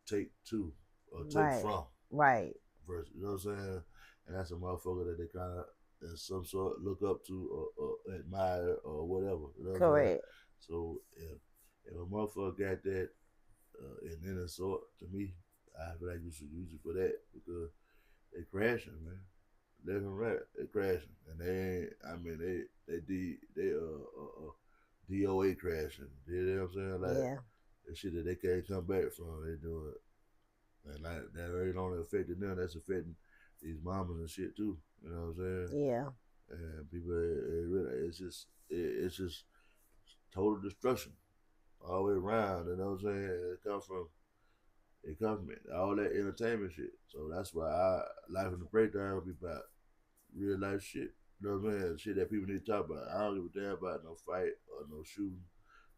to take to or take Right. from Right. versus, you know what I'm saying? And that's a motherfucker that they kind of, in some sort, look up to or admire or whatever, you know what I'm saying? Correct. So if a motherfucker got that in any sort, to me, I feel like you should use it for that because they crashing, man. Left and right, they crashing, and they ain't. I mean, they DOA crashing. You know what I'm saying? Like Yeah. the shit that they can't come back from. They doing, and like that ain't only affecting them. That's affecting these mamas and shit too. You know what I'm saying? Yeah. And people, it's just total destruction all the way around. You know what I'm saying? It comes from It compliment all that entertainment shit. So that's why life in the breakdown will be about real life shit. You know what I'm saying? Shit that people need to talk about. I don't give a damn about no fight or no shooting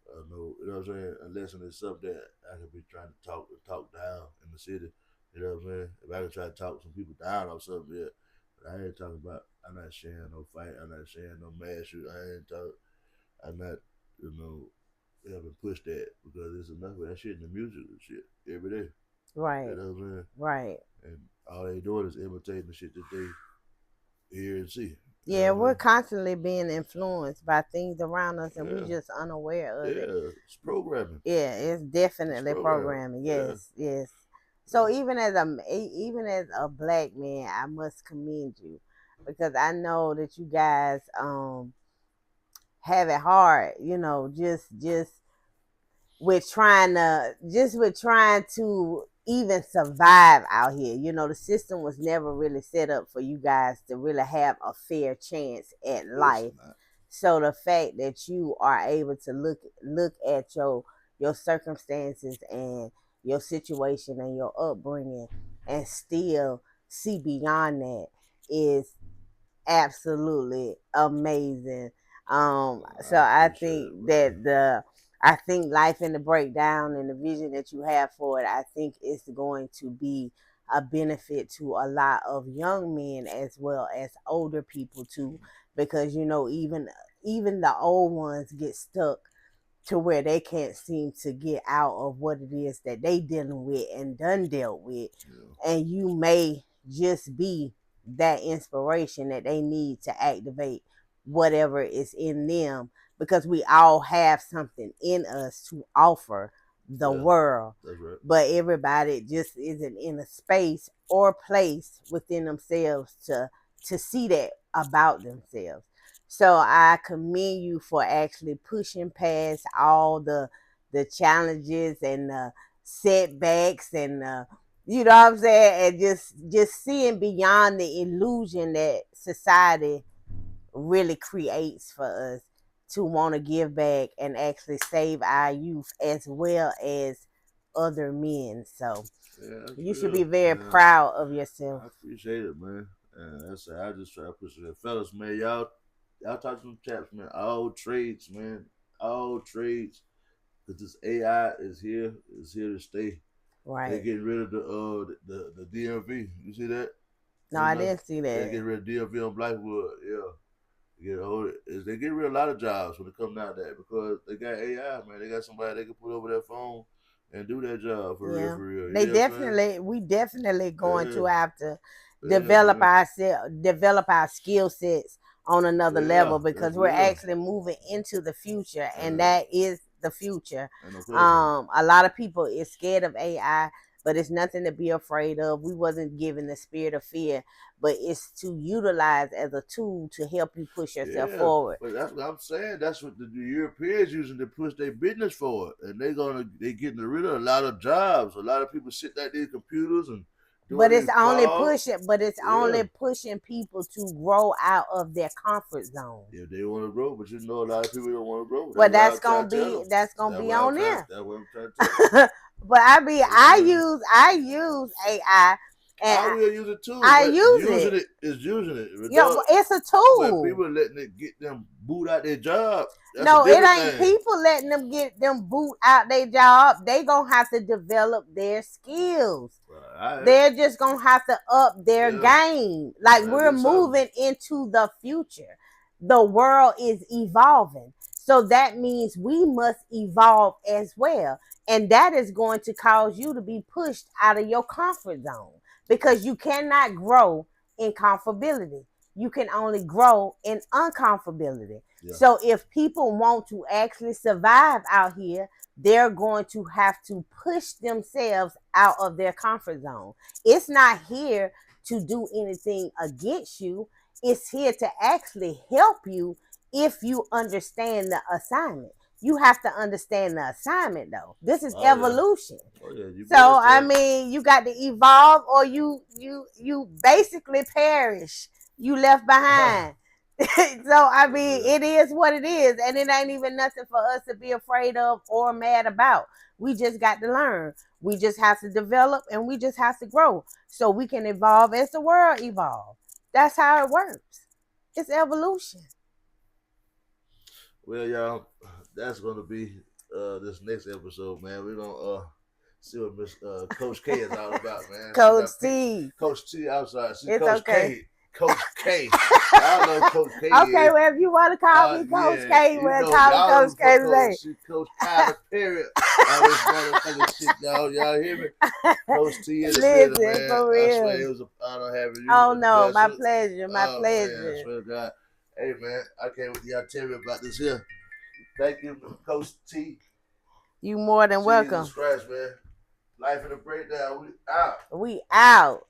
or no, you know what I'm saying? Unless it's something that I could be trying to talk down in the city. You know what I'm saying? If I can try to talk some people down or something, yeah. But I ain't talking about. I'm not sharing no fight. I'm not sharing no mass shoot. I'm not. You know, helping push that because there's enough of that shit in the music and shit every day. You Right. know what I'm saying? Right. And all they doing is imitating the shit that they hear and see. You know Yeah, what I'm we're saying? constantly being influenced by things around us and we Yeah, just unaware of it. yeah. It's programming. Yeah, it's It's definitely programming. programming. Yeah, Yes, yes. So yeah. even as a black man, I must commend you because I know that you guys have it hard, just with trying to even survive out here. The system was never really set up for you guys to really have a fair chance at It's life. not. So the fact that you are able to look at your circumstances and your situation and your upbringing and still see beyond that is absolutely amazing. So I I appreciate it, think man. life in the breakdown and the vision that you have for it, I think it's going to be a benefit to a lot of young men as well as older people too, because even the old ones get stuck to where they can't seem to get out of what it is that they dealing with and done dealt with, Yeah, and you may just be that inspiration that they need to activate whatever is in them, because we all have something in us to offer the yeah. world, That's right. but everybody just isn't in a space or place within themselves to see that about themselves. So I commend you for actually pushing past all the challenges and the setbacks and you know what I'm saying, and just seeing beyond the illusion that society really creates for us to want to give back and actually save our youth as well as other men. So Yeah, that's you should be real. very Yeah, proud of yourself. I appreciate it, man. And that's I just try to push it. Fellas, man, y'all talk to them chaps, man. All trades, man. All trades. Cause this AI is here to stay. They Right. getting rid of the DMV. You see that? No, You I know, didn't see they that. getting rid of DMV on Blackwood. Yeah. They get rid of a lot of jobs when it comes down to that because they got AI, man. They got somebody they can put over their phone and do that job for real, Yeah, for real. You they know what I'm saying? we definitely going Yeah, to have to yeah, man. develop our skill sets on another Yeah, level, that's because we're real. actually moving into the future, and Uh, that is the future. ain't no question. A lot of people is scared of AI, but it's nothing to be afraid of. We wasn't given the spirit of fear, but it's to utilize as a tool to help you push yourself Yeah, forward. but that's what I'm saying. That's what the Europeans using to push their business forward, and they getting rid of a lot of jobs. A lot of people sitting at these computers and doing But these calls. it's Yeah, only pushing people to grow out of their comfort zone. if they want to grow, but a lot of people don't want to grow. Well, That's what I'm trying to tell them. that's gonna be on there. That's what I'm trying to tell them. But I mean, You know what I'm saying? I use AI and I will use it too, I but use using it. it is using it. Yeah, it's a But tool. people letting it get them boot out their job. That's a No, it different ain't thing. people letting them get them boot out their job. They gonna have to develop their skills. Right. They're just gonna have to up their Yeah, game. Like, gotta we're do something. moving into the future. The world is evolving. So that means we must evolve as well. And that is going to cause you to be pushed out of your comfort zone, because you cannot grow in comfortability. You can only grow in uncomfortability. Yeah. So if people want to actually survive out here, they're going to have to push themselves out of their comfort zone. It's not here to do anything against you. It's here to actually help you if you understand the assignment. You have to understand the assignment though. This is Oh yeah. Oh, Oh yeah. You better so I say. mean, you got to evolve, or you basically perish. You left behind. So I mean, Yeah. it is what it is, and it ain't even nothing for us to be afraid of or mad about. We just got to learn. We just have to develop and we just have to grow so we can evolve as the world evolves. That's how it works. It's evolution. Well, y'all, that's gonna be this next episode, man. We're gonna see what Miss Coach K is all about, man. She Coach got T. Coach T outside. She It's Coach okay. K. Coach K. Y'all know who Coach K Okay, is. well, if you want to call me Coach Yeah, K, you well, know, call me y'all Coach know K Coach. today. She Coach Tyler Period. All this motherfucking shit, y'all hear me? Coach T in the building, Listen, man. for I swear real. it was an honor having you. Oh A no, my pleasure. pleasure, my Oh man, I pleasure. swear to God. Hey man, I can't wait till y'all tell me about this here. Thank you, Coach T. You more than Jesus welcome. Christ, man. Life in a breakdown. We out. We out.